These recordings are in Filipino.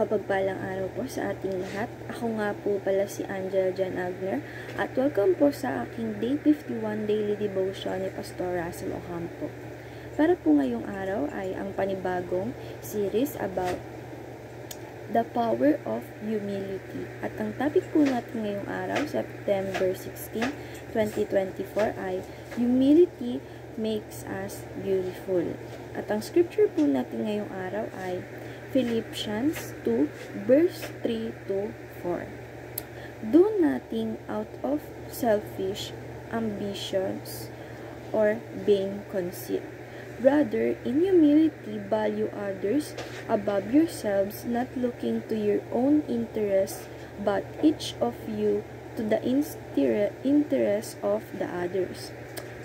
Mapagpalang araw po sa ating lahat. Ako nga po pala si Angela Jan Agner at welcome po sa aking Day 51 Daily Devotion ni Pastor Russell Ocampo. Para po ngayong araw ay ang panibagong series about the power of humility. At ang topic po natin ngayong araw, September 16, 2024 ay Humility makes us beautiful. At ang scripture po natin ngayong araw ay Philippians 2 verse 3 to 4. Do nothing out of selfish ambitions or vain conceit. Rather, in humility, value others above yourselves, not looking to your own interests, but each of you to the interest of the others.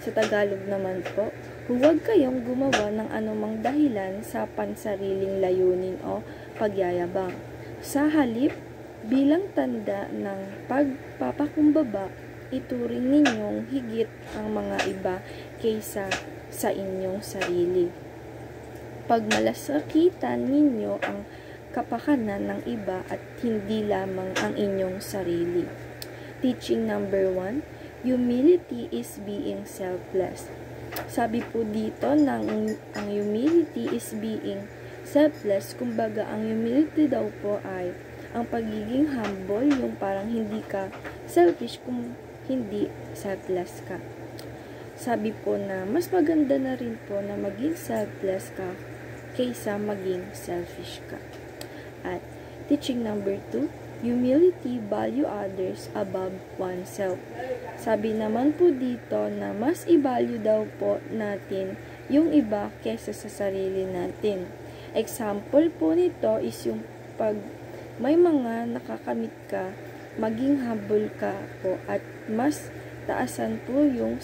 Sa Tagalog naman po, huwag kayong gumawa ng anumang dahilan sa pansariling layunin o pagyayabang. Sa halip, bilang tanda ng pagpapakumbaba, ituring ninyong higit ang mga iba kaysa sa inyong sarili. Pagmalasakitan ninyo ang kapakanan ng iba at hindi lamang ang inyong sarili. Teaching number 1, humility is being selfless. Sabi po dito ang humility is being selfless. Kumbaga, ang humility daw po ay ang pagiging humble, yung parang hindi ka selfish kung hindi selfless ka. Sabi po na mas maganda na rin po na maging selfless ka kaysa maging selfish ka. At teaching number 2, humility value others above oneself. Sabi naman po dito na mas i-value daw po natin yung iba kaysa sa sarili natin. Example po nito is yung pag may mga nakakamit ka, maging humble ka po at mas taasan po yung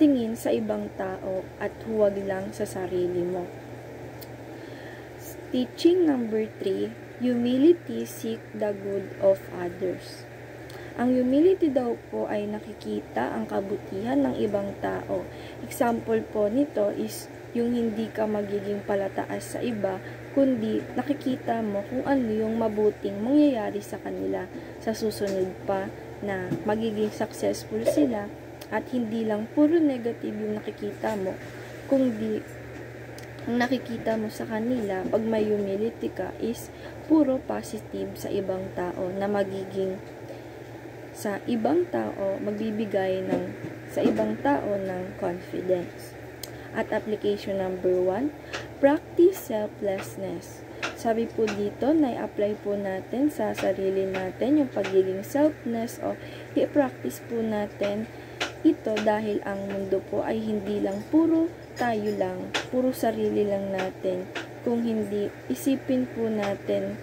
tingin sa ibang tao at huwag lang sa sarili mo. Teaching number 3, humility seek the good of others. Ang humility daw po ay nakikita ang kabutihan ng ibang tao. Example po nito is yung hindi ka magiging palataas sa iba, kundi nakikita mo kung ano yung mabuting mangyayari sa kanila sa susunod pa na magiging successful sila at hindi lang puro negative yung nakikita mo, kundi ang nakikita mo sa kanila pag may humility ka is puro positive sa ibang tao na magiging sa ibang tao magbibigay sa ibang tao ng confidence. At application number 1, practice selflessness. Sabi po dito na i-apply po natin sa sarili natin yung pagiging selfless o i-practice po natin ito dahil ang mundo po ay hindi lang puro tayo lang, puro sarili lang natin. Kung hindi, isipin po natin,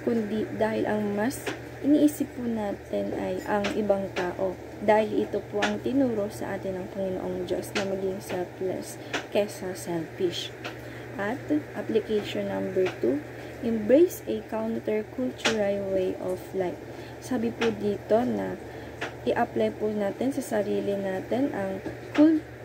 kundi dahil ang mas iniisip po natin ay ang ibang tao. Dahil ito po ang tinuro sa atin ng Panginoong Diyos na maging selfless kesa selfish. At application number 2, embrace a countercultural way of life. Sabi po dito na i-apply po natin sa sarili natin ang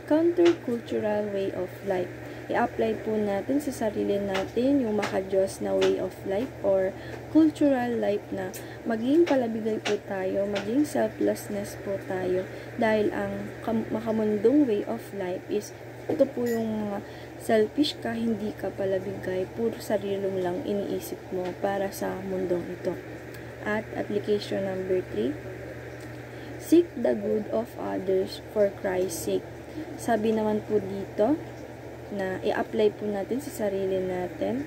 countercultural way of life. I-apply po natin sa sarili natin yung maka-Diyos na way of life or cultural life na maging palabigay po tayo, maging selflessness po tayo dahil ang makamundong way of life is ito po yung mga selfish ka, hindi ka palabigay, puro sarili lang iniisip mo para sa mundong ito. At application number 3, seek the good of others for Christ's sake. Sabi naman po dito na i-apply po natin sa sarili natin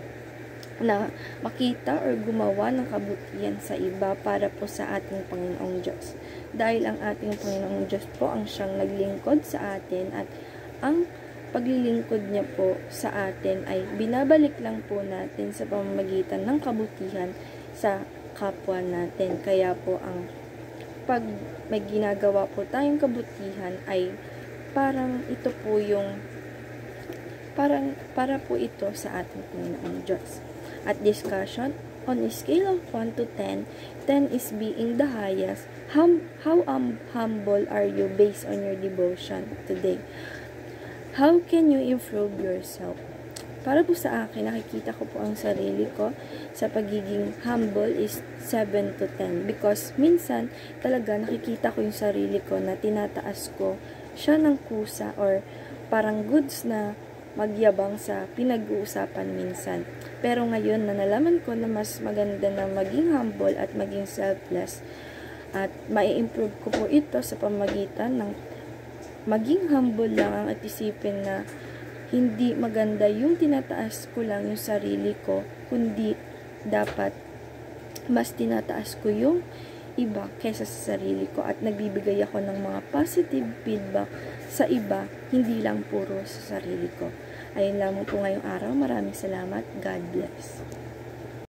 na makita or gumawa ng kabutihan sa iba para po sa ating Panginoong Diyos. Dahil ang ating Panginoong Diyos po ang siyang naglingkod sa atin at ang paglilingkod niya po sa atin ay binabalik lang po natin sa pamamagitan ng kabutihan sa kapwa natin. Kaya po ang pag may ginagawa po tayong kabutihan ay parang ito po yung para po ito sa ating Panginoong Diyos. At discussion, on a scale of 1 to 10, 10 is being the highest. How humble are you based on your devotion today? How can you improve yourself? Para po sa akin, nakikita ko po ang sarili ko sa pagiging humble is 7 to 10. Because minsan, talaga nakikita ko yung sarili ko na tinataas ko siya ng kusa or parang goods na magyabang sa pinag-uusapan minsan. Pero ngayon na nalaman ko na mas maganda na maging humble at maging selfless at mai-improve ko po ito sa pamagitan ng maging humble lang at isipin na hindi maganda yung tinataas ko lang yung sarili ko, kundi dapat mas tinataas ko yung iba kaysa sa sarili ko at nagbibigay ako ng mga positive feedback sa iba, hindi lang puro sa sarili ko. Ayun lamang po ngayong araw. Maraming salamat. God bless.